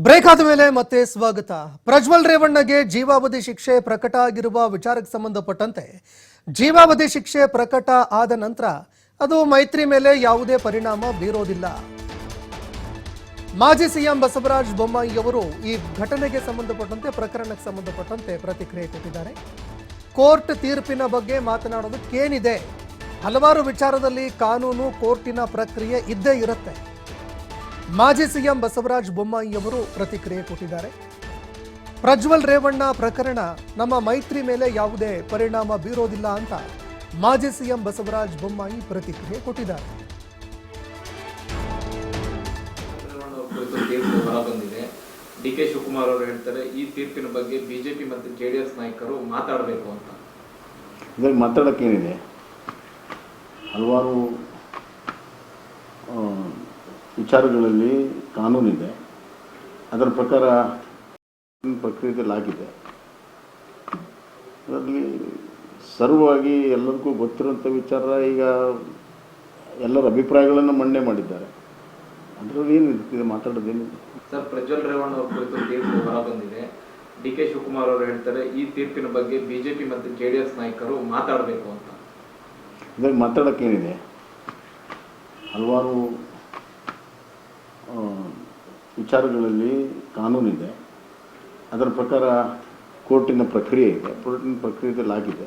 Break ಆದ ಮೇಲೆ ಮತ್ತೆ ಸ್ವಾಗತ. ಪ್ರಜ್ವಲ್ ರೇವಣ್ಣಗೆ ಜೀವಾವಧಿ ಶಿಕ್ಷೆ ಪ್ರಕಟ ಆಗಿರುವ ವಿಚಾರಕ್ಕೆ ಸಂಬಂಧಪಟ್ಟಂತೆ ಜೀವಾವಧಿ ಶಿಕ್ಷೆ ಪ್ರಕಟ ಆದ ನಂತರ ಅದು ಮೈತ್ರಿ ಮೇಲೆ ಯಾವುದೇ ಪರಿಣಾಮ ಬೀರೋದಿಲ್ಲ. ಮಾಜಿ ಸಿಎಂ ಬಸವರಾಜ ಬೊಮ್ಮಾಯಿ ಅವರು ಈ ಘಟನೆಗೆ ಸಂಬಂಧಪಟ್ಟಂತೆ ಪ್ರಕರಣಕ್ಕೆ ಸಂಬಂಧಪಟ್ಟಂತೆ ಪ್ರತಿಕ್ರಿಯೆ ಕೊಟ್ಟಿದ್ದಾರೆ. ಕೋರ್ಟ್ ತೀರ್ಪಿನ ಬಗ್ಗೆ ಮಾತನಾಡೋದಕ್ಕೇನಿದೆ, ಹಲವಾರು ವಿಚಾರದಲ್ಲಿ ಕಾನೂನು ಕೋರ್ಟಿನ ಪ್ರಕ್ರಿಯೆ ಇದ್ದೇ ಇರುತ್ತೆ. ಮಾಜಿ ಸಿಎಂ ಬಸವರಾಜ ಬೊಮ್ಮಾಯಿ ಅವರು ಪ್ರತಿಕ್ರಿಯೆ ಕೊಟ್ಟಿದ್ದಾರೆ. ಪ್ರಜ್ವಲ್ ರೇವಣ್ಣ ಪ್ರಕರಣ ನಮ್ಮ ಮೈತ್ರಿ ಮೇಲೆ ಯಾವುದೇ ಪರಿಣಾಮ ಬೀರೋದಿಲ್ಲ ಅಂತ ಮಾಜಿ ಸಿಎಂ ಬಸವರಾಜ ಬೊಮ್ಮಾಯಿ ಪ್ರತಿಕ್ರಿಯೆ ಕೊಟ್ಟಿದ್ದಾರೆ. ಹೊರಬಂದಿದೆ. ಡಿ.ಕೆ. ಶಿವಕುಮಾರ್ ಅವರು ಹೇಳ್ತಾರೆ ಈ ತೀರ್ಪಿನ ಬಗ್ಗೆ ಬಿಜೆಪಿ ಮತ್ತು ಜೆಡಿಎಸ್ ನಾಯಕರು ಮಾತಾಡಬೇಕು ಅಂತ. ಇದರಲ್ಲಿ ಮಾತಾಡೋಕ್ಕೇನಿದೆ, ಹಲವಾರು ವಿಚಾರಗಳಲ್ಲಿ ಕಾನೂನಿದೆ, ಅದರ ಪ್ರಕಾರ ಪ್ರಕ್ರಿಯೆಯಲ್ಲಾಗಿದೆ. ಅದರಲ್ಲಿ ಸರ್ವವಾಗಿ ಎಲ್ಲರಿಗೂ ಗೊತ್ತಿರುವಂಥ ವಿಚಾರ. ಈಗ ಎಲ್ಲರ ಅಭಿಪ್ರಾಯಗಳನ್ನು ಮಂಡನೆ ಮಾಡಿದ್ದಾರೆ. ಅದರಲ್ಲಿ ಏನಿದೆ, ಮಾತಾಡೋದೇನಿದೆ ಸರ್? ಪ್ರಜ್ವಲ್ ರೇವಣ್ಣ ಅವರ ಕುರಿತು ತೀರ್ಪು ಹೊರಬಂದಿದೆ. ಡಿ.ಕೆ. ಶಿವಕುಮಾರ್ ಅವರು ಹೇಳ್ತಾರೆ ಈ ತೀರ್ಪಿನ ಬಗ್ಗೆ ಬಿಜೆಪಿ ಮತ್ತು ಜೆಡಿಎಸ್ ನಾಯಕರು ಮಾತಾಡಬೇಕು ಅಂತ. ಇದರಲ್ಲಿ ಮಾತಾಡೋಕ್ಕೇನಿದೆ, ಹಲವಾರು ವಿಚಾರಗಳಲ್ಲಿ ಕಾನೂನಿದೆ, ಅದರ ಪ್ರಕಾರ ಕೋರ್ಟಿನ ಪ್ರಕ್ರಿಯೆ ಇದೆ, ಕೋರ್ಟಿನ ಪ್ರಕ್ರಿಯೆಯಲ್ಲಾಗಿದೆ.